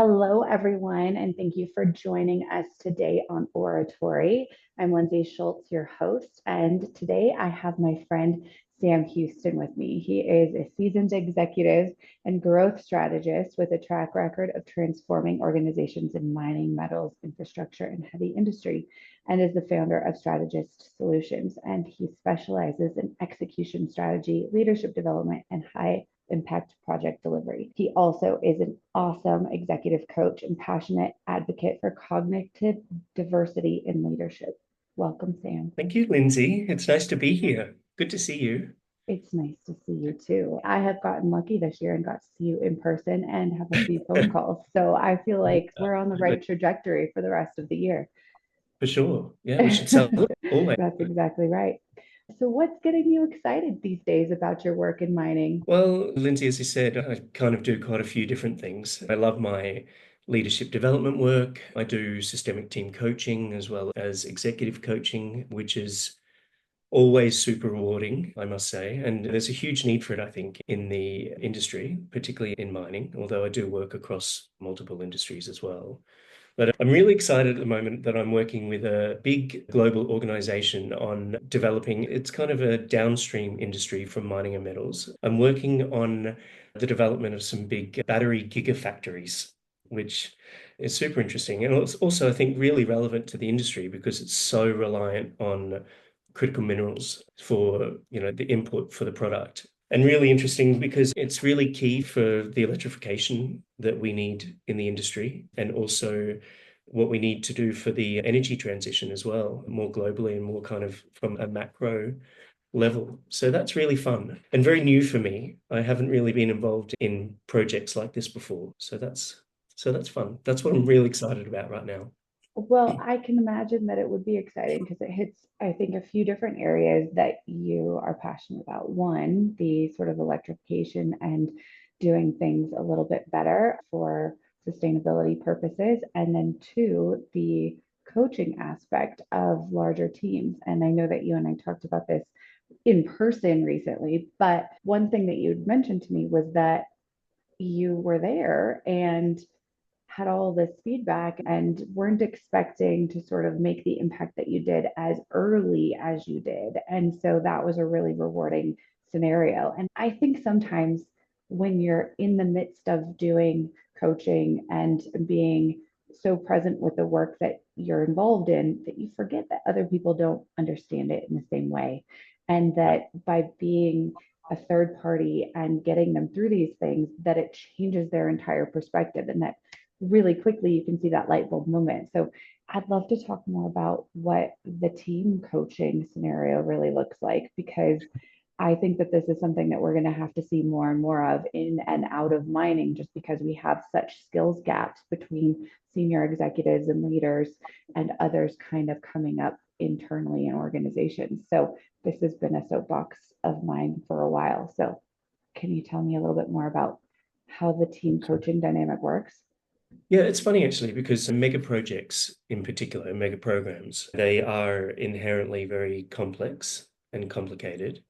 Hello, everyone, and thank you for joining us today on Oratory. I'm Lindsey Schultz, your host, and today I have my friend Sam Houston with me. He is a seasoned executive and growth strategist with a track record of transforming organizations in mining, metals, infrastructure, and heavy industry, and is the founder of Strategist Solutions. And he specializes in execution strategy, leadership development, and high impact project delivery. He also is an awesome executive coach and passionate advocate for cognitive diversity in leadership. Welcome, Sam. Thank you, Lindsay. It's nice to be here. Good to see you. It's nice to see you too. I have gotten lucky this year and got to see you in person and have a few phone calls. So I feel like we're on the right trajectory for the rest of the year. For sure. Yeah, we should celebrate always. That's exactly right. So, what's getting you excited these days about your work in mining? Well, Lindsay, as you said, I kind of do quite a few different things. I love my leadership development work. I do systemic team coaching as well as executive coaching, which is always super rewarding, I must say. And there's a huge need for it, I think, in the industry, particularly in mining, although I do work across multiple industries as well. But I'm really excited at the moment that I'm working with a big global organization on developing, it's kind of a downstream industry from mining and metals. I'm working on the development of some big battery gigafactories, which is super interesting. And it's also, I think, really relevant to the industry because it's so reliant on critical minerals for, the input for the product. And really interesting because it's really key for the electrification that we need in the industry and also what we need to do for the energy transition as well, more globally and more kind of from a macro level. So that's really fun and very new for me. I haven't really been involved in projects like this before. So that's fun. That's what I'm really excited about right now. Well, I can imagine that it would be exciting because it hits, I think, a few different areas that you are passionate about. One, the sort of electrification and doing things a little bit better for sustainability purposes. And then two, the coaching aspect of larger teams. And I know that you and I talked about this in person recently, but one thing that you'd mentioned to me was that you were there and had all this feedback and weren't expecting to sort of make the impact that you did as early as you did. And so that was a really rewarding scenario. And I think sometimes when you're in the midst of doing coaching and being so present with the work that you're involved in, that you forget that other people don't understand it in the same way. And that by being a third party and getting them through these things, that it changes their entire perspective and that really quickly you can see that light bulb moment. So I'd love to talk more about what the team coaching scenario really looks like, because I think that this is something that we're going to have to see more and more of in and out of mining, just because we have such skills gaps between senior executives and leaders and others kind of coming up internally in organizations. So this has been a soapbox of mine for a while. So can you tell me a little bit more about how the team coaching dynamic works? Yeah, it's funny actually because mega projects in particular, mega programs, they are inherently very complex and complicated.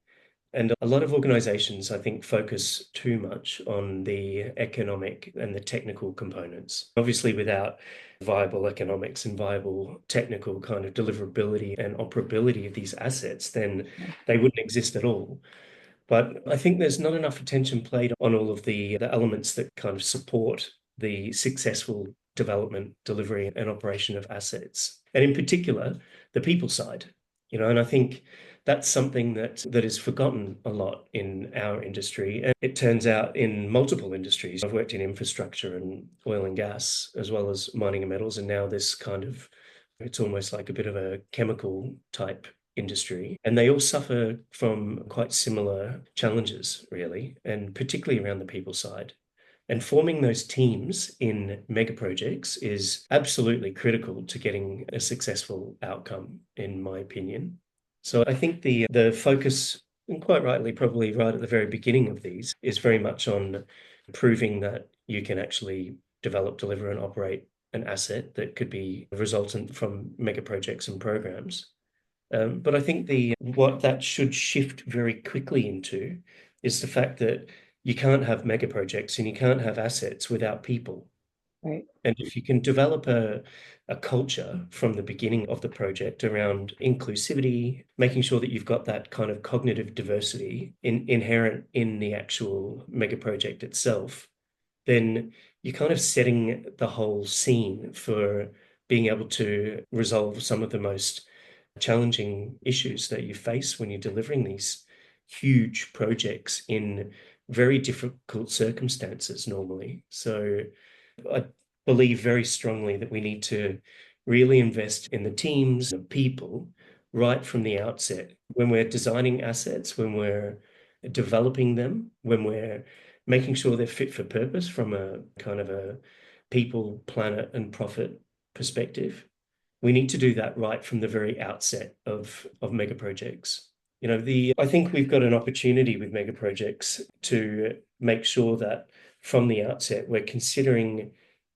And a lot of organizations, I think, focus too much on the economic and the technical components. Obviously, without viable economics and viable technical kind of deliverability and operability of these assets, then they wouldn't exist at all. But I think there's not enough attention played on all of the elements that kind of support the successful development, delivery, and operation of assets. And in particular, the people side. And I think that's something that is forgotten a lot in our industry. And it turns out in multiple industries. I've worked in infrastructure and oil and gas, as well as mining and metals, and now this kind of it's almost like a bit of a chemical type industry, and they all suffer from quite similar challenges, really, and particularly around the people side. And forming those teams in mega projects is absolutely critical to getting a successful outcome, in my opinion. So I think the focus, and quite rightly, probably right at the very beginning of these, is very much on proving that you can actually develop, deliver, and operate an asset that could be resultant from mega projects and programs. But I think the what that should shift very quickly into is the fact that you can't have mega projects and you can't have assets without people. Right. And if you can develop a culture from the beginning of the project around inclusivity, making sure that you've got that kind of cognitive diversity inherent in the actual mega project itself, then you're kind of setting the whole scene for being able to resolve some of the most challenging issues that you face when you're delivering these huge projects in very difficult circumstances normally. So I believe very strongly that we need to really invest in the teams, the people, right from the outset. When we're designing assets, when we're developing them, when we're making sure they're fit for purpose from a kind of a people, planet, and profit perspective, we need to do that right from the very outset of mega projects. I think we've got an opportunity with mega projects to make sure that from the outset we're considering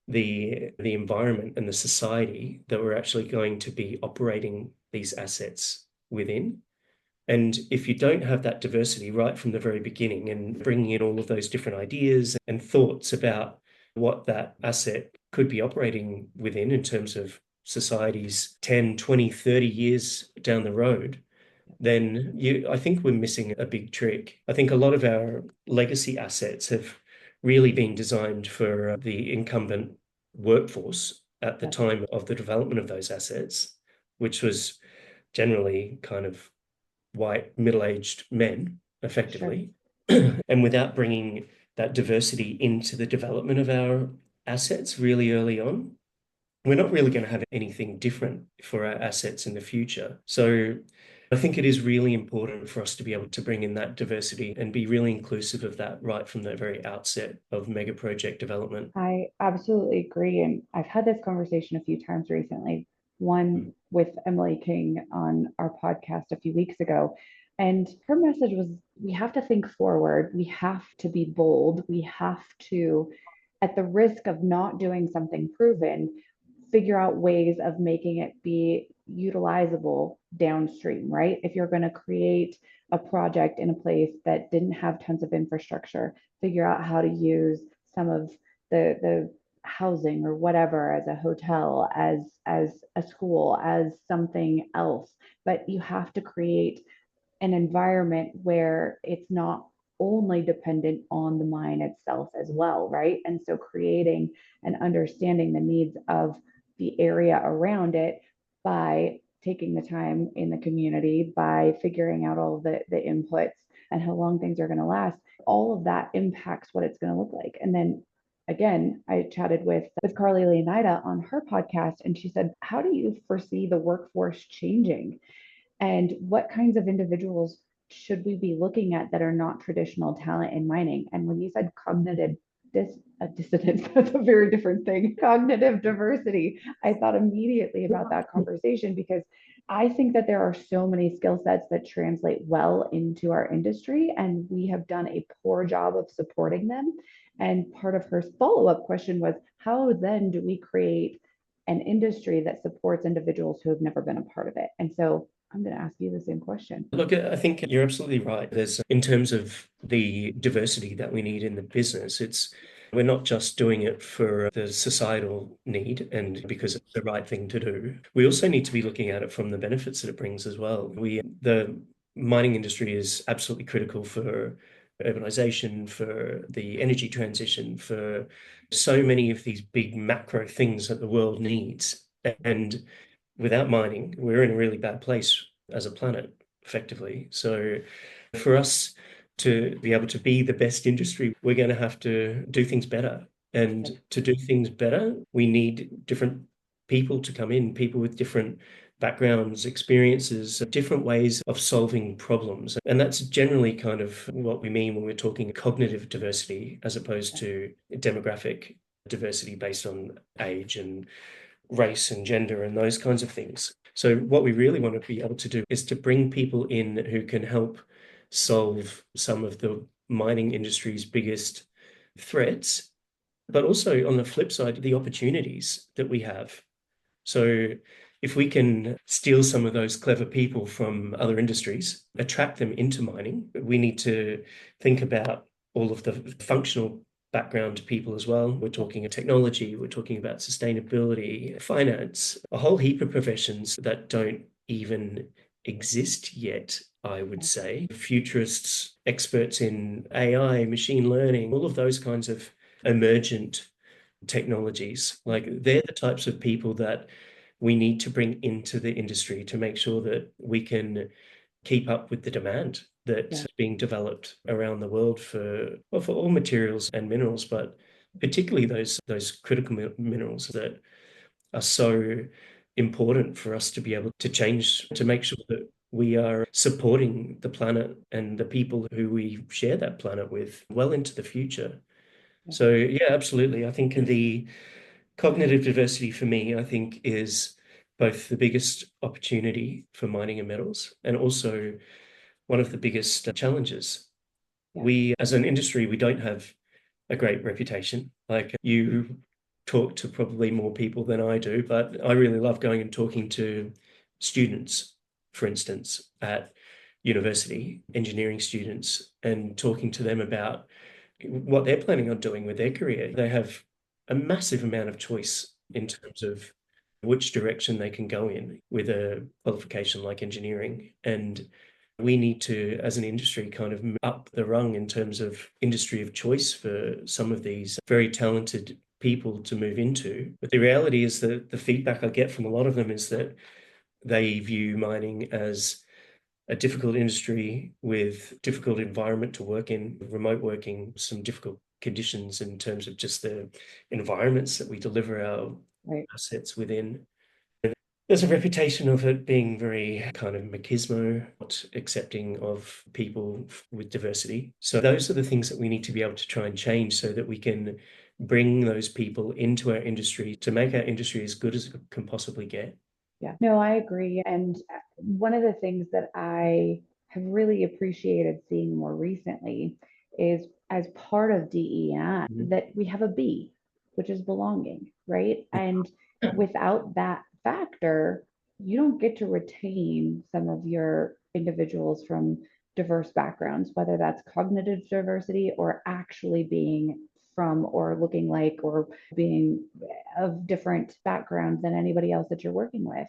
the environment and the society that we're actually going to be operating these assets within. And if you don't have that diversity right from the very beginning and bringing in all of those different ideas and thoughts about what that asset could be operating within in terms of societies 10, 20, 30 years down the road, then I think we're missing a big trick. I think a lot of our legacy assets have really been designed for the incumbent workforce at the Yeah. time of the development of those assets, which was generally kind of white middle-aged men, Sure. effectively. And without bringing that diversity into the development of our assets really early on, we're not really going to have anything different for our assets in the future. So I think it is really important for us to be able to bring in that diversity and be really inclusive of that right from the very outset of mega project development. I absolutely agree. And I've had this conversation a few times recently, one Mm. with Emily King on our podcast a few weeks ago. And her message was we have to think forward, we have to be bold, we have to, at the risk of not doing something proven, figure out ways of making it be utilizable downstream, right? If you're going to create a project in a place that didn't have tons of infrastructure, figure out how to use some of the housing or whatever as a hotel, as a school, as something else. But you have to create an environment where it's not only dependent on the mine itself as well, right? And so creating and understanding the needs of the area around it by taking the time in the community, by figuring out all of the inputs and how long things are going to last, all of that impacts what it's going to look like. And then again, I chatted with Carly Leonida on her podcast, and she said, how do you foresee the workforce changing? And what kinds of individuals should we be looking at that are not traditional talent in mining? And when you said cognitive dissonance, that's a very different thing. Cognitive diversity. I thought immediately about that conversation because I think that there are so many skill sets that translate well into our industry, and we have done a poor job of supporting them. And part of her follow up question was, how then do we create an industry that supports individuals who have never been a part of it? And so I'm going to ask you the same question. Look, I think you're absolutely right. In terms of the diversity that we need in the business, we're not just doing it for the societal need and because it's the right thing to do. We also need to be looking at it from the benefits that it brings as well. The mining industry is absolutely critical for urbanization, for the energy transition, for so many of these big macro things that the world needs. And without mining, we're in a really bad place as a planet, effectively. So for us to be able to be the best industry, we're going to have to do things better. And to do things better, we need different people to come in, people with different backgrounds, experiences, different ways of solving problems. And that's generally kind of what we mean when we're talking cognitive diversity as opposed to demographic diversity based on age and race and gender and those kinds of things. So what we really want to be able to do is to bring people in who can help solve some of the mining industry's biggest threats, but also on the flip side, the opportunities that we have. So if we can steal some of those clever people from other industries, attract them into mining, we need to think about all of the functional background people as well. We're talking technology, we're talking about sustainability, finance, a whole heap of professions that don't even exist yet, I would say. Futurists, experts in AI, machine learning, all of those kinds of emergent technologies. Like they're the types of people that we need to bring into the industry to make sure that we can keep up with the demand that's being developed around the world for, well, for all materials and minerals, but particularly those critical minerals that are so important for us to be able to change, to make sure that we are supporting the planet and the people who we share that planet with well into the future. So yeah, absolutely. I think the cognitive diversity for me, I think, is both the biggest opportunity for mining and metals and also one of the biggest challenges. We, as an industry, we don't have a great reputation. Like you talk to probably more people than I do, but I really love going and talking to students, for instance, at university, engineering students, and talking to them about what they're planning on doing with their career. They have a massive amount of choice in terms of which direction they can go in with a qualification like engineering. And we need to, as an industry, kind of up the rung in terms of industry of choice for some of these very talented people to move into. But the reality is that the feedback I get from a lot of them is that they view mining as a difficult industry with difficult environment to work in, remote working, some difficult conditions in terms of just the environments that we deliver our assets within. There's a reputation of it being very kind of machismo, not accepting of people with diversity. So those are the things that we need to be able to try and change so that we can bring those people into our industry to make our industry as good as it can possibly get. Yeah, no, I agree. And one of the things that I have really appreciated seeing more recently is as part of DEI that we have a B, which is belonging, right? And without that factor, you don't get to retain some of your individuals from diverse backgrounds, whether that's cognitive diversity or actually being from or looking like or being of different backgrounds than anybody else that you're working with.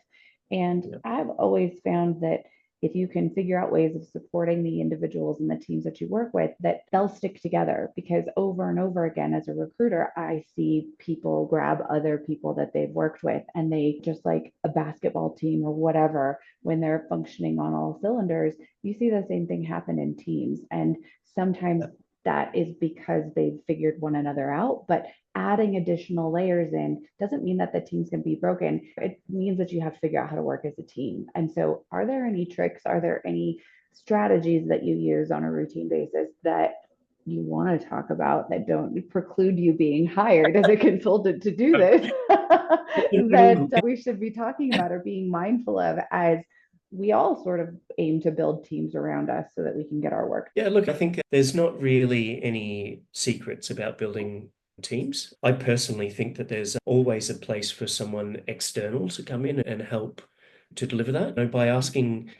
And I've always found that if you can figure out ways of supporting the individuals and the teams that you work with, that they'll stick together. Because over and over again, as a recruiter, I see people grab other people that they've worked with and they just like a basketball team or whatever, when they're functioning on all cylinders, you see the same thing happen in teams. And sometimes that is because they've figured one another out, but adding additional layers in doesn't mean that the team's going to be broken. It means that you have to figure out how to work as a team. And so, are there any tricks? Are there any strategies that you use on a routine basis that you want to talk about that don't preclude you being hired as a consultant to do this that we should be talking about or being mindful of as we all sort of aim to build teams around us so that we can get our work? Yeah, look, I think there's not really any secrets about building teams. I personally think that there's always a place for someone external to come in and help to deliver that. And by asking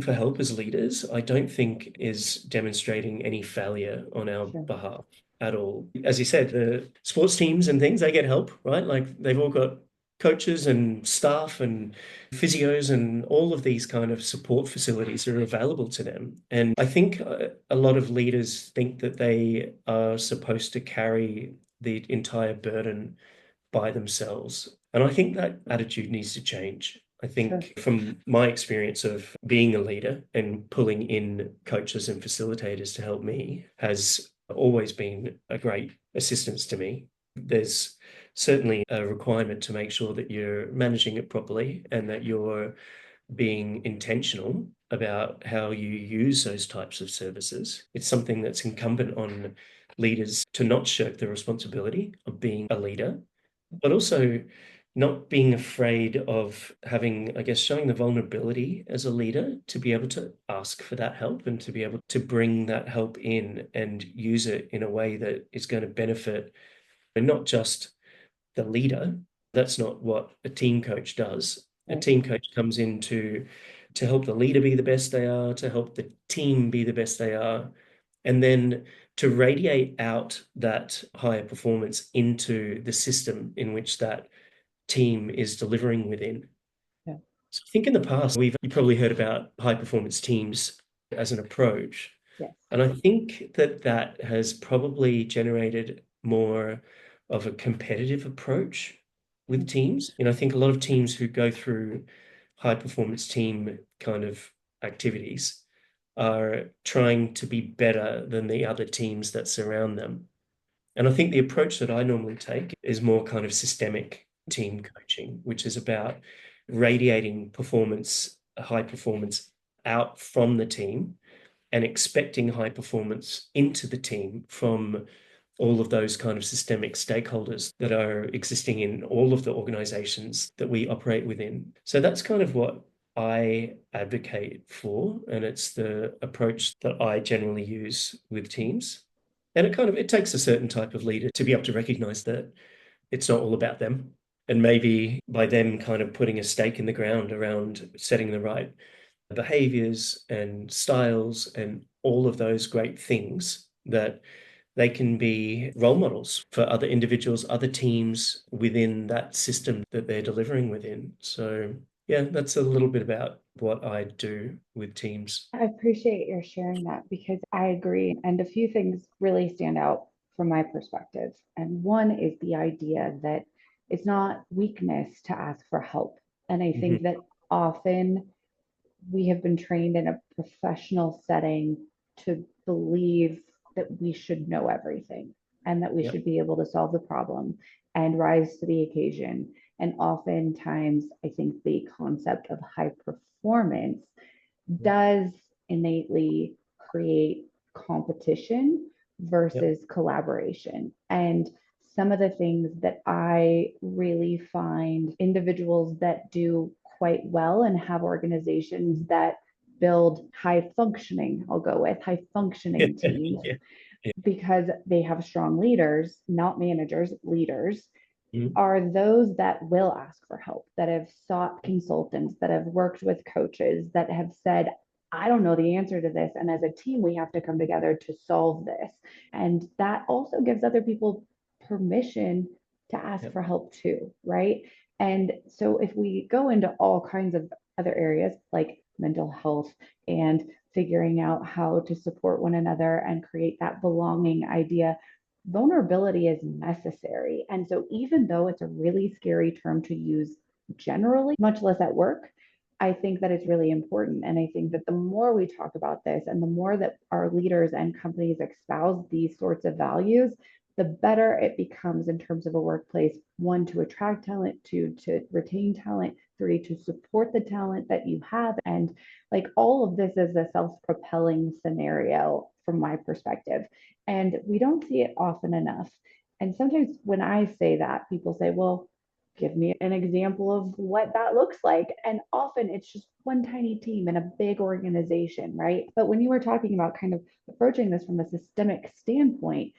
for help as leaders, I don't think is demonstrating any failure on our behalf at all. As you said, the sports teams and things, they get help, right? Like they've all got coaches and staff and physios and all of these kind of support facilities are available to them. And I think a lot of leaders think that they are supposed to carry the entire burden by themselves. And I think that attitude needs to change. I think from my experience of being a leader and pulling in coaches and facilitators to help me has always been a great assistance to me. There's certainly a requirement to make sure that you're managing it properly and that you're being intentional about how you use those types of services. It's something that's incumbent on leaders to not shirk the responsibility of being a leader, but also not being afraid of having, I guess, showing the vulnerability as a leader to be able to ask for that help and to be able to bring that help in and use it in a way that is going to benefit and not just the leader. That's not what a team coach does. A team coach comes in to help the leader be the best they are, to help the team be the best they are, and then to radiate out that higher performance into the system in which that team is delivering within. Yeah. So I think in the past, you probably heard about high performance teams as an approach. Yes. And I think that that has probably generated more of a competitive approach with teams. I think a lot of teams who go through high performance team kind of activities are trying to be better than the other teams that surround them. And I think the approach that I normally take is more kind of systemic team coaching, which is about radiating performance, high performance out from the team and expecting high performance into the team from all of those kind of systemic stakeholders that are existing in all of the organizations that we operate within. So that's kind of what I advocate for, and it's the approach that I generally use with teams. And it takes a certain type of leader to be able to recognize that it's not all about them. And maybe by them kind of putting a stake in the ground around setting the right behaviors and styles and all of those great things, that they can be role models for other individuals, other teams within that system that they're delivering within. So yeah, that's a little bit about what I do with teams. I appreciate your sharing that because I agree. And a few things really stand out from my perspective. And one is the idea that it's not weakness to ask for help. And I Mhm. think that often we have been trained in a professional setting to believe that we should know everything and that we Yep. should be able to solve the problem and rise to the occasion. And oftentimes, I think the concept of high performance Yep. does innately create competition Yep. versus collaboration. And some of the things that I really find individuals that do quite well and have organizations that build high functioning, I'll go with high functioning teams Yeah. Yeah. because they have strong leaders, not managers, leaders, Mhm. are those that will ask for help, that have sought consultants, that have worked with coaches, that have said, I don't know the answer to this. And as a team, we have to come together to solve this. And that also gives other people permission to ask Yep. for help too, right? And so if we go into all kinds of other areas like mental health and figuring out how to support one another and create that belonging idea, vulnerability is necessary. And so, even though it's a really scary term to use generally, much less at work, I think that it's really important. And I think that the more we talk about this and the more that our leaders and companies espouse these sorts of values, the better it becomes in terms of a workplace. One, to attract talent, two, to retain talent, three, to support the talent that you have. And like all of this is a self propelling scenario from my perspective. And we don't see it often enough. And sometimes when I say that, people say, well, give me an example of what that looks like. And often it's just one tiny team in a big organization, right? But when you were talking about kind of approaching this from a systemic standpoint,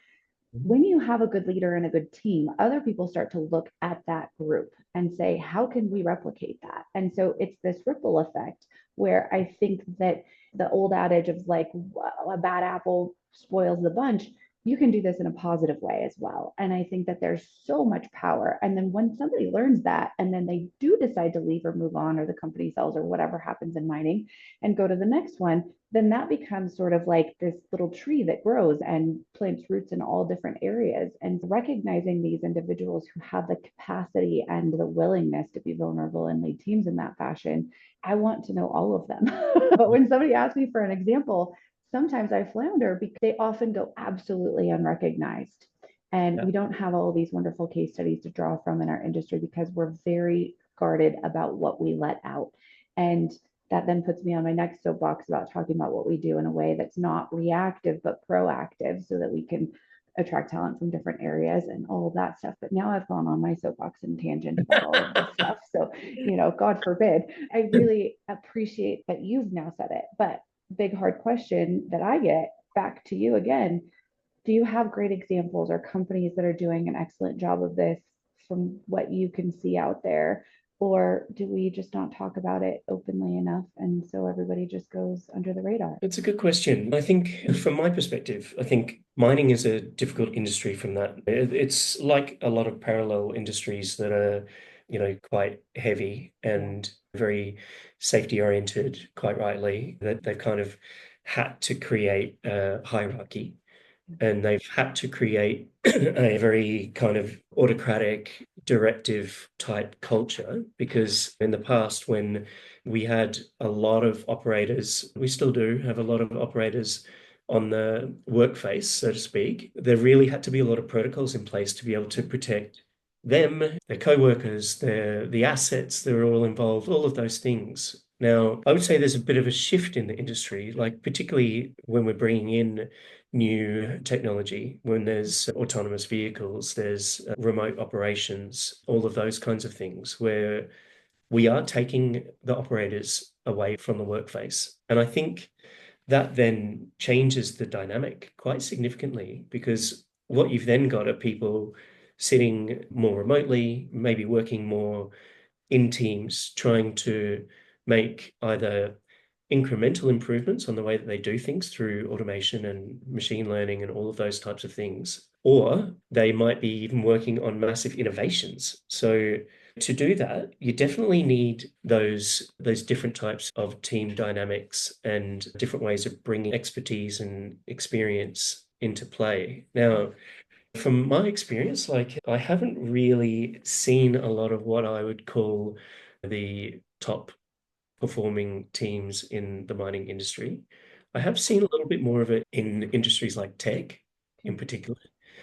when you have a good leader and a good team, other people start to look at that group and say, how can we replicate that? And so it's this ripple effect where I think that the old adage of like a bad apple spoils the bunch, you can do this in a positive way as well. And I think that there's so much power. And then when somebody learns that, and then they do decide to leave or move on, or the company sells or whatever happens in mining and go to the next one, then that becomes sort of like this little tree that grows and plants roots in all different areas. And recognizing these individuals who have the capacity and the willingness to be vulnerable and lead teams in that fashion, I want to know all of them. But when somebody asks me for an example, sometimes I flounder because they often go absolutely unrecognized. And Yeah. we don't have all these wonderful case studies to draw from in our industry because we're very guarded about what we let out. And that then puts me on my next soapbox about talking about what we do in a way that's not reactive but proactive so that we can attract talent from different areas and all of that stuff. But now I've gone on my soapbox and tangent about all of this stuff. So, God forbid. I really appreciate that you've now said it. But big hard question that I get back to you again, do you have great examples or companies that are doing an excellent job of this from what you can see out there? Or do we just not talk about it openly enough? And so everybody just goes under the radar. It's a good question. I think from my perspective, I think mining is a difficult industry from that. It's like a lot of parallel industries that are, quite heavy and very safety oriented, quite rightly, that they've kind of had to create a hierarchy and they've had to create a very kind of autocratic, directive type culture because in the past, when we had a lot of operators, we still do have a lot of operators on the work face, so to speak, there really had to be a lot of protocols in place to be able to protect them, their co-workers, the assets that are all involved, all of those things. Now, I would say there's a bit of a shift in the industry, like particularly when we're bringing in new technology, when there's autonomous vehicles, there's remote operations, all of those kinds of things, where we are taking the operators away from the workface. And I think that then changes the dynamic quite significantly because what you've then got are people sitting more remotely, maybe working more in teams, trying to make either incremental improvements on the way that they do things through automation and machine learning and all of those types of things, or they might be even working on massive innovations. So to do that, you definitely need those different types of team dynamics and different ways of bringing expertise and experience into play. Now, from my experience, like I haven't really seen a lot of what I would call the top performing teams in the mining industry. I have seen a little bit more of it in industries like tech in particular.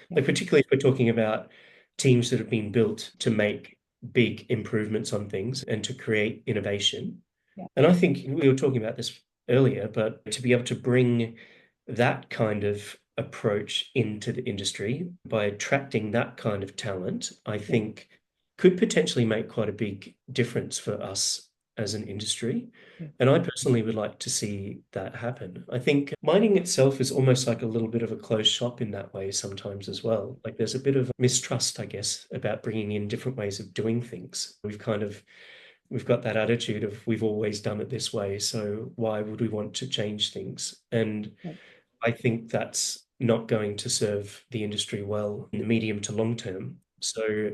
Yeah. Like particularly if we're talking about teams that have been built to make big improvements on things and to create innovation. Yeah. And I think we were talking about this earlier, but to be able to bring that kind of approach into the industry by attracting that kind of talent, I think could potentially make quite a big difference for us as an industry. Yeah. And I personally would like to see that happen. I think mining itself is almost like a little bit of a closed shop in that way sometimes as well. Like there's a bit of mistrust, I guess, about bringing in different ways of doing things. We've got that attitude of we've always done it this way, so why would we want to change things? And Yeah. I think that's not going to serve the industry well in the medium to long term. So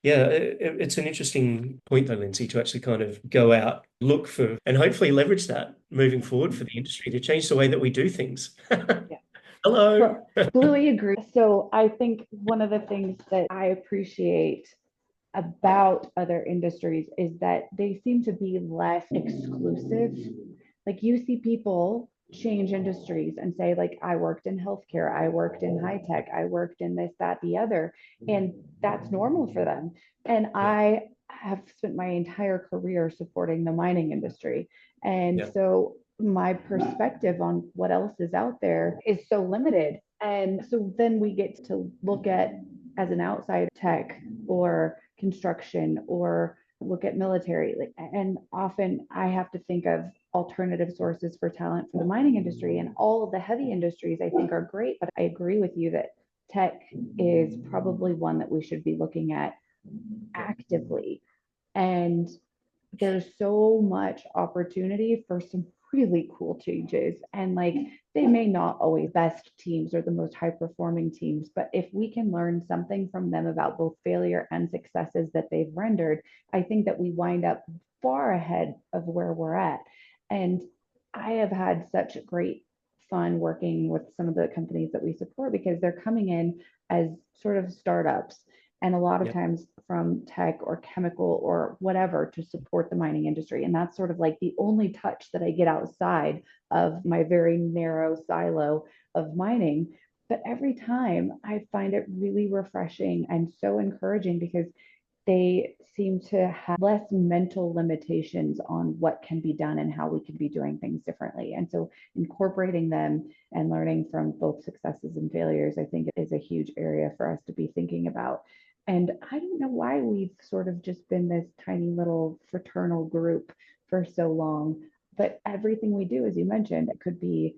yeah, it's an interesting point though, Lindsey, to actually kind of go out, look for, and hopefully leverage that moving forward for the industry to change the way that we do things. Yeah. Hello. Completely agree. So I think one of the things that I appreciate about other industries is that they seem to be less exclusive. Like you see people change industries and say, like, I worked in healthcare, I worked in high tech, I worked in this, that, the other, and that's normal for them. And I have spent my entire career supporting the mining industry. And so my perspective on what else is out there is so limited. And so then we get to look at, as an outside tech or construction or look at military, like, and often I have to think of alternative sources for talent for the mining industry, and all of the heavy industries I think are great, but I agree with you that tech is probably one that we should be looking at actively. And there's so much opportunity for some really cool changes. And like they may not always best teams or the most high performing teams, but if we can learn something from them about both failure and successes that they've rendered, I think that we wind up far ahead of where we're at. And I have had such great fun working with some of the companies that we support because they're coming in as sort of startups and a lot of times from tech or chemical or whatever to support the mining industry. And that's sort of like the only touch that I get outside of my very narrow silo of mining. But every time I find it really refreshing and so encouraging because they seem to have less mental limitations on what can be done and how we can be doing things differently. And so incorporating them and learning from both successes and failures, I think is a huge area for us to be thinking about. And I don't know why we've sort of just been this tiny little fraternal group for so long, but everything we do, as you mentioned, it could be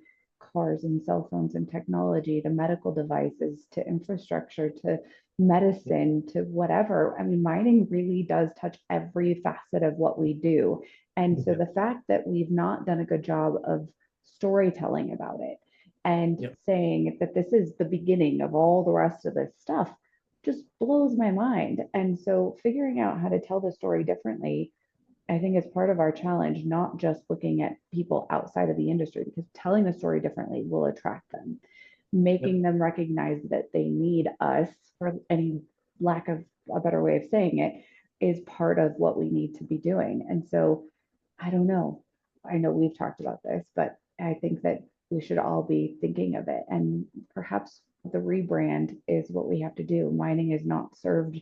cars and cell phones and technology to medical devices to infrastructure to medicine to whatever. I mean, mining really does touch every facet of what we do. And so Yeah. the fact that we've not done a good job of storytelling about it and Yeah. saying that this is the beginning of all the rest of this stuff just blows my mind. And so figuring out how to tell the story differently, I think is part of our challenge, not just looking at people outside of the industry, because telling the story differently will attract them, Yeah. making them recognize that they need us, for any lack of a better way of saying it, is part of what we need to be doing. And so I don't know. I know we've talked about this, but I think that we should all be thinking of it. And perhaps the rebrand is what we have to do. Mining is not served,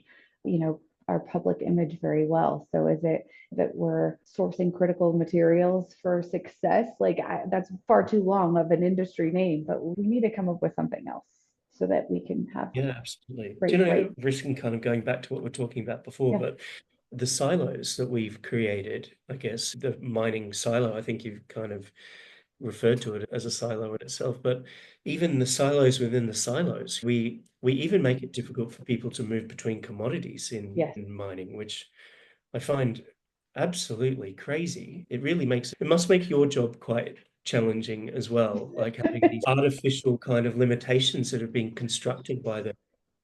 our public image very well. So is it that we're sourcing critical materials for success? That's far too long of an industry name, but we need to come up with something else so that we can have Yeah, absolutely. Do great, you know, great. risking kind of going back to what we are talking about before, Yeah. but the silos that we've created, I guess, the mining silo, I think you've kind of referred to it as a silo in itself, but even the silos within the silos, we even make it difficult for people to move between commodities Yes. in mining, which I find absolutely crazy. It must make your job quite challenging as well, like having these artificial kind of limitations that have been constructed by the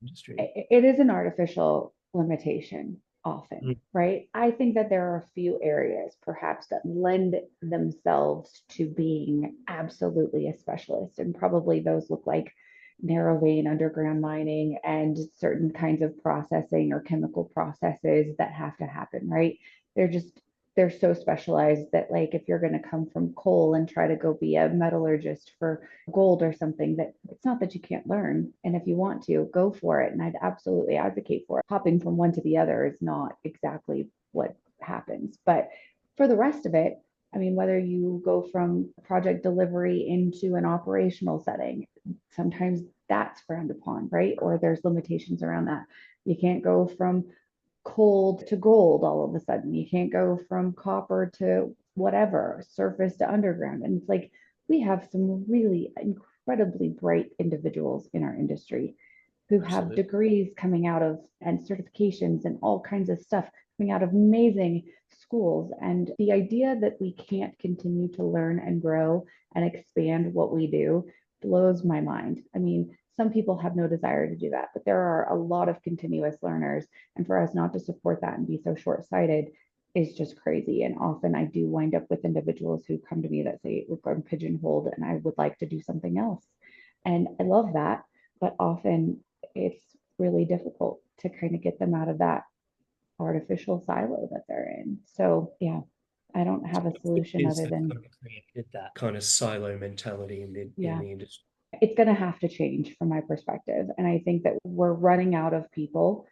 industry. It is an artificial limitation often, Mm. right? I think that there are a few areas perhaps that lend themselves to being absolutely a specialist. And probably those look like narrow vein underground mining and certain kinds of processing or chemical processes that have to happen, right? They're just they're so specialized that, like, if you're going to come from coal and try to go be a metallurgist for gold or something, that it's not that you can't learn. And if you want to, go for it. And I'd absolutely advocate for it. Hopping from one to the other is not exactly what happens. But for the rest of it, I mean, whether you go from project delivery into an operational setting, sometimes that's frowned upon, right? Or there's limitations around that. You can't go from coal to gold all of a sudden. You can't go from copper to whatever, surface to underground. And it's like we have some really incredibly bright individuals in our industry who have Absolutely. degrees coming out of and certifications and all kinds of stuff coming out of amazing schools. And the idea that we can't continue to learn and grow and expand what we do blows my mind. I mean, some people have no desire to do that, but there are a lot of continuous learners. And for us not to support that and be so short sighted is just crazy. And often I do wind up with individuals who come to me that say, look, I'm pigeonholed and I would like to do something else. And I love that. But often it's really difficult to kind of get them out of that artificial silo that they're in. So, yeah, I don't have a It solution is other that than, kind of created that kind of silo mentality in yeah, the industry. it's going to have to change from my perspective. And I think that we're running out of people.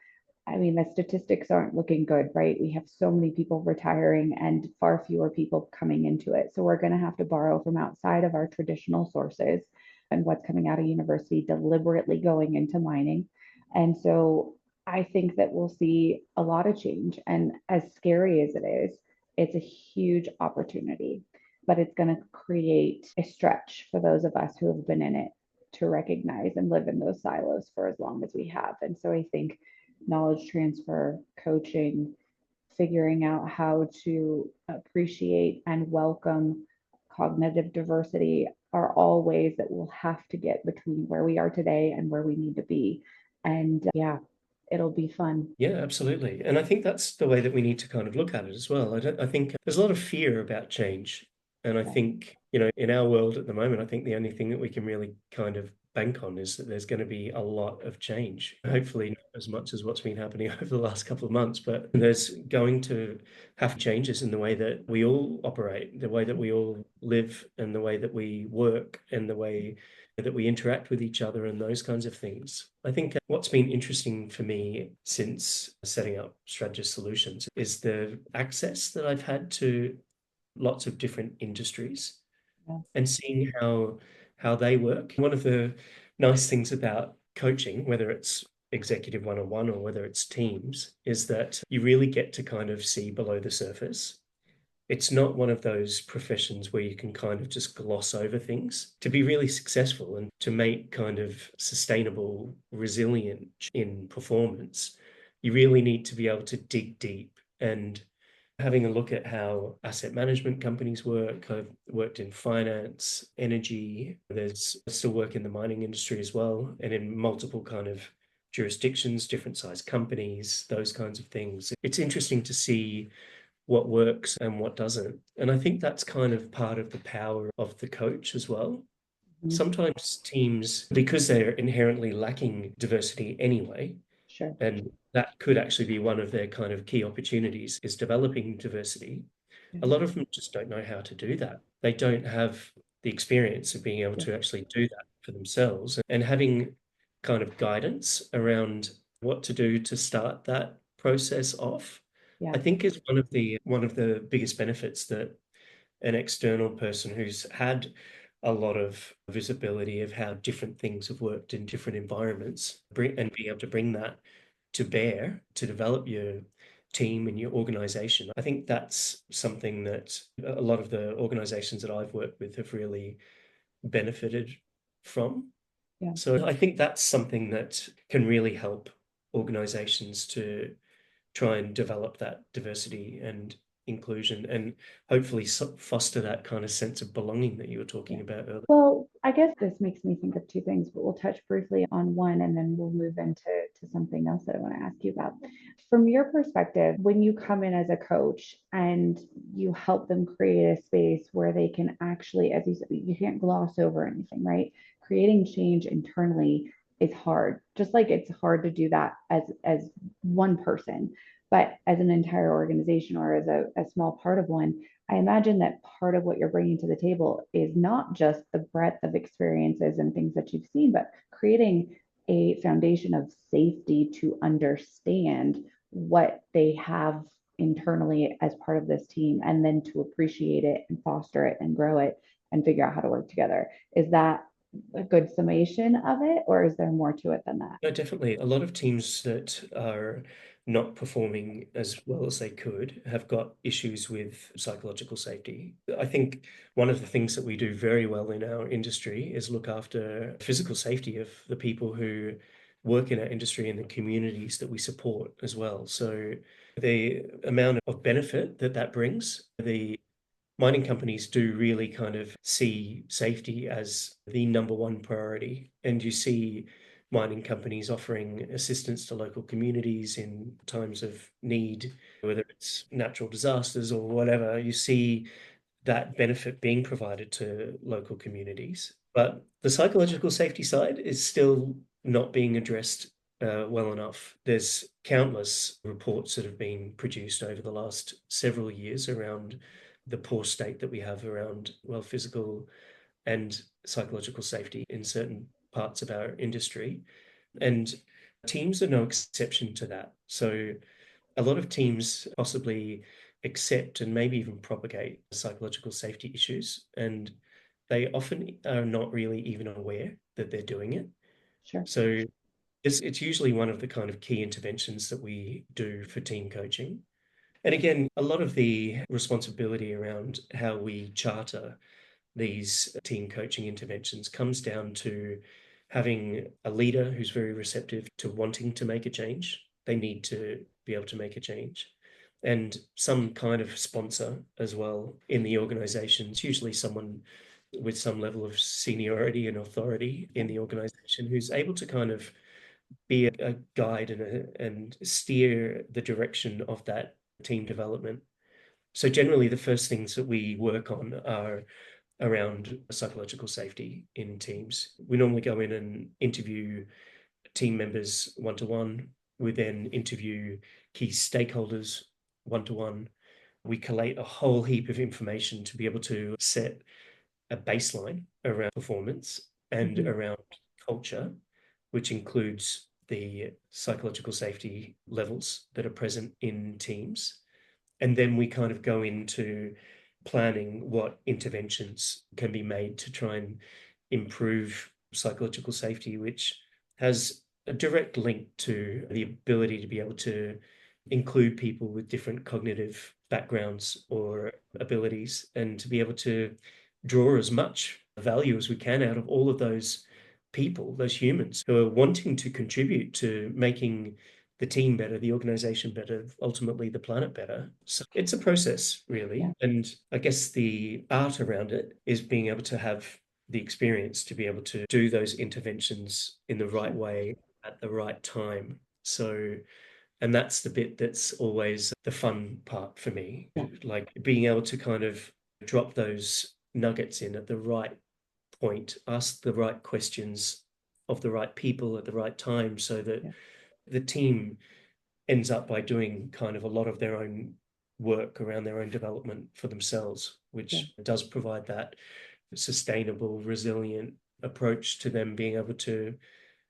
I mean, the statistics aren't looking good, right? We have so many people retiring and far fewer people coming into it. So we're going to have to borrow from outside of our traditional sources and what's coming out of university deliberately going into mining. And so I think that we'll see a lot of change. And as scary as it is, it's a huge opportunity, but it's going to create a stretch for those of us who have been in it to recognize and live in those silos for as long as we have. And so I think knowledge transfer, coaching, figuring out how to appreciate and welcome cognitive diversity are all ways that we'll have to get between where we are today and where we need to be. And yeah, it'll be fun. Yeah, absolutely. And I think that's the way that we need to kind of look at it as well. I think there's a lot of fear about change. And I Yeah. think, you know, in our world at the moment, I think the only thing that we can really kind of bank on is that there's going to be a lot of change. Hopefully not as much as what's been happening over the last couple of months, but there's going to have changes in the way that we all operate, the way that we all live, and the way that we work, and the way that we interact with each other and those kinds of things. I think what's been interesting for me since setting up Strategist Solutions is the access that I've had to lots of different industries Yeah. and seeing how they work. One of the nice things about coaching, whether it's executive one-on-one or whether it's teams, is that you really get to kind of see below the surface. it's not one of those professions where you can kind of just gloss over things. To be really successful and to make kind of sustainable, resilient in performance, you really need to be able to dig deep. And having a look at how asset management companies work. I've worked in finance, energy. There's still work in the mining industry as well, and in multiple kind of jurisdictions, different size companies, those kinds of things. It's interesting to see what works and what doesn't. And I think that's kind of part of the power of the coach as well. Mhm. Sometimes teams, because they're inherently lacking diversity anyway, Sure. and that could actually be one of their kind of key opportunities is developing diversity. Yeah. A lot of them just don't know how to do that. They don't have the experience of being able Yeah. to actually do that for themselves and having kind of guidance around what to do to start that process off. Yeah. I think is one of the biggest benefits that an external person who's had a lot of visibility of how different things have worked in different environments and being able to bring that to bear to develop your team and your organization. I think that's something that a lot of the organizations that I've worked with have really benefited from. Yeah. So I think that's something that can really help organizations to try and develop that diversity and inclusion and hopefully foster that kind of sense of belonging that you were Yeah. talking about earlier. Well, I guess this makes me think of two things, but we'll touch briefly on one and then we'll move into something else that I want to ask you about. From your perspective, when you come in as a coach and you help them create a space where they can actually, as you said, you can't gloss over anything, right? Creating change internally is hard, just like it's hard to do that as one person, but as an entire organization or as a small part of one. I imagine that part of what you're bringing to the table is not just the breadth of experiences and things that you've seen, but creating a foundation of safety to understand what they have internally as part of this team and then to appreciate it and foster it and grow it and figure out how to work together. Is that a good summation of it, or is there more to it than that? No, definitely. A lot of teams that are not performing as well as they could have got issues with psychological safety. I think one of the things that we do very well in our industry is look after physical safety of the people who work in our industry and the communities that we support as well. So the amount of benefit that that brings, the mining companies do really kind of see safety as the number one priority. And you see mining companies offering assistance to local communities in times of need, whether it's natural disasters or whatever, you see that benefit being provided to local communities. But the psychological safety side is still not being addressed well enough. There's countless reports that have been produced over the last several years around the poor state that we have around, well, physical and psychological safety in certain parts of our industry. And teams are no exception to that. So a lot of teams possibly accept and maybe even propagate psychological safety issues, and they often are not really even aware that they're doing it. Sure. So it's usually one of the kind of key interventions that we do for team coaching. And again, a lot of the responsibility around how we charter these team coaching interventions comes down to having a leader who's very receptive to wanting to make a change. They need to be able to make a change. And some kind of sponsor as well in the organization. It's usually someone with some level of seniority and authority in the organization who's able to kind of be a guide and steer the direction of that team development. So generally, the first things that we work on are around psychological safety in teams. We normally go in and interview team members one to one. We then interview key stakeholders one to one. We collate a whole heap of information to be able to set a baseline around performance and Mhm. around culture, which includes the psychological safety levels that are present in teams. And then we kind of go into planning what interventions can be made to try and improve psychological safety, which has a direct link to the ability to be able to include people with different cognitive backgrounds or abilities, and to be able to draw as much value as we can out of all of those people, those humans who are wanting to contribute to making the team better, the organization better, ultimately the planet better. So it's a process, really. Yeah. And I guess the art around it is being able to have the experience to be able to do those interventions in the right Sure. way at the right time. So, and that's the bit that's always the fun part for me, Yeah. like being able to kind of drop those nuggets in at the right point, ask the right questions of the right people at the right time, so that Yeah. the team ends up by doing kind of a lot of their own work around their own development for themselves, Yeah. which does provide that sustainable, resilient approach to them being able to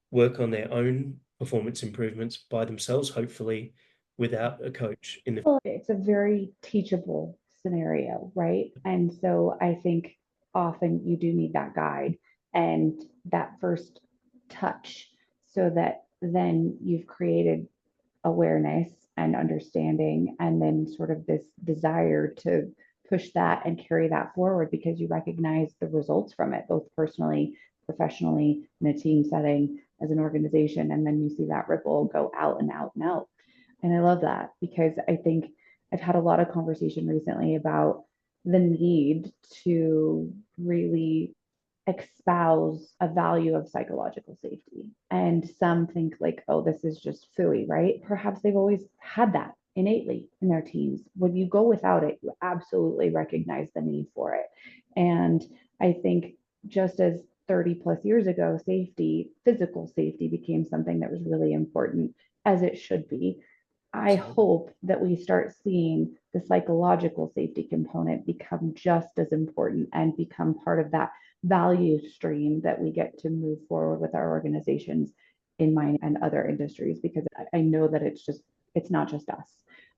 work on their own performance improvements by themselves, hopefully without a coach in the. Well, it's a very teachable scenario, right? And so I think often you do need that guide and that first touch so that then you've created awareness and understanding, and then sort of this desire to push that and carry that forward because you recognize the results from it, both personally, professionally, in a team setting, as an organization. And then you see that ripple go out and out and out. And I love that because I think I've had a lot of conversation recently about the need to really espouse a value of psychological safety. And some think like, oh, this is just phooey, right? Perhaps they've always had that innately in their teams. When you go without it, you absolutely recognize the need for it. And I think just as 30 plus years ago, safety, physical safety became something that was really important, as it should be. I Absolutely. hope that we start seeing the psychological safety component become just as important and become part of that value stream that we get to move forward with our organizations in mining and other industries, because I know that it's not just us,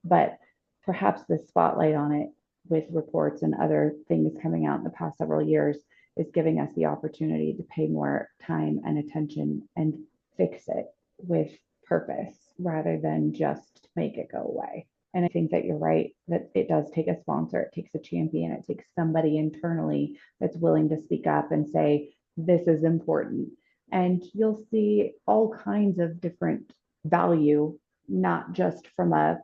but perhaps the spotlight on it with reports and other things coming out in the past several years is giving us the opportunity to pay more time and attention and fix it with purpose rather than just make it go away. And I think that you're right that it does take a sponsor, it takes a champion, it takes somebody internally that's willing to speak up and say, this is important. And you'll see all kinds of different value, not just from a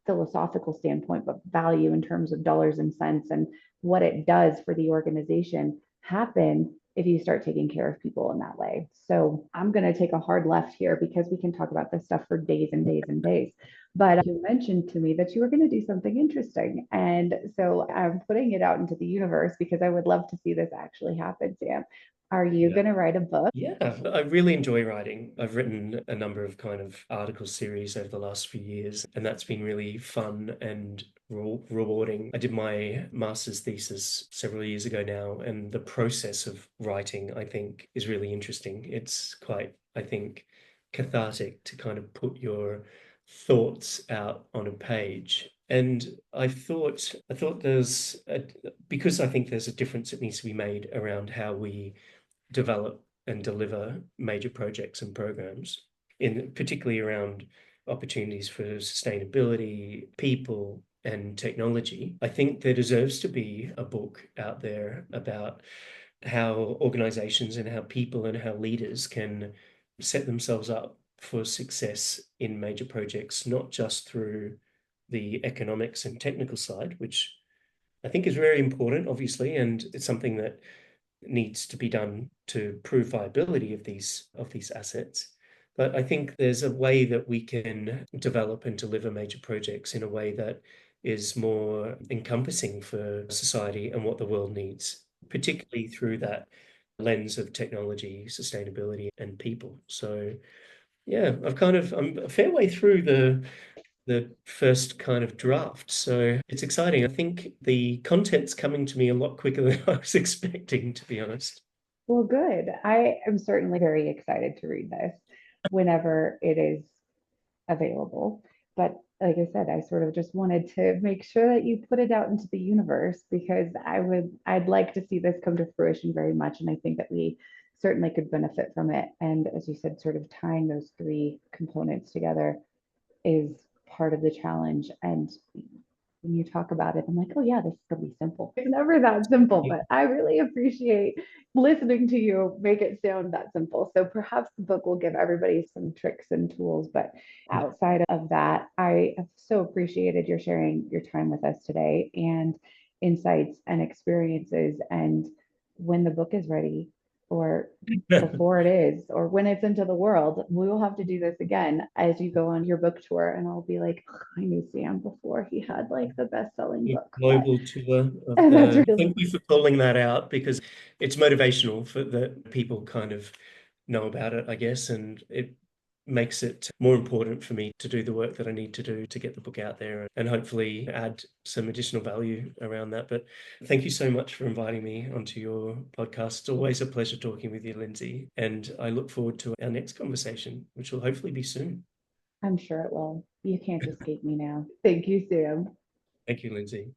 philosophical standpoint, but value in terms of dollars and cents and what it does for the organization happen if you start taking care of people in that way. So I'm going to take a hard left here because we can talk about this stuff for days and days and days. But you mentioned to me that you were going to do something interesting. And so I'm putting it out into the universe because I would love to see this actually happen, Sam. Are you Yeah. going to write a book? Yeah, I really enjoy writing. I've written a number of kind of article series over the last few years, and that's been really fun and rewarding. I did my master's thesis several years ago now, and the process of writing, I think, is really interesting. It's quite, I think, cathartic to kind of put your thoughts out on a page. And I thought because I think there's a difference that needs to be made around how we develop and deliver major projects and programs, in particularly around opportunities for sustainability, people, and technology. I think there deserves to be a book out there about how organizations and how people and how leaders can set themselves up for success in major projects, not just through the economics and technical side, which I think is very important, obviously, and it's something that needs to be done to prove viability of these assets. But I think there's a way that we can develop and deliver major projects in a way that is more encompassing for society and what the world needs, particularly through that lens of technology, sustainability, and people. So yeah, I'm a fair way through the first kind of draft. So it's exciting. I think the content's coming to me a lot quicker than I was expecting, to be honest. Well, good. I am certainly very excited to read this whenever it is available. But like I said, I sort of just wanted to make sure that you put it out into the universe because I'd like to see this come to fruition very much. And I think that we certainly could benefit from it. And as you said, sort of tying those three components together is part of the challenge. And when you talk about it, I'm like, oh yeah, this is gonna be simple. It's never that simple, but I really appreciate listening to you make it sound that simple. So perhaps the book will give everybody some tricks and tools. But outside of that, I have so appreciated your sharing your time with us today and insights and experiences. And when the book is ready, or before it is, or when it's into the world, we will have to do this again as you go on your book tour. And I'll be like, "Ugh, I knew Sam before he had like the best-selling book." But Global tour of that's the. really Thank you for calling that out because it's motivational for that people kind of know about it, I guess, and it makes it more important for me to do the work that I need to do to get the book out there and hopefully add some additional value around that. But thank you so much for inviting me onto your podcast. It's always a pleasure talking with you, Lindsey, and I look forward to our next conversation, which will hopefully be soon. I'm sure it will. You can't escape me now. Thank you, Sam. Thank you, Lindsey.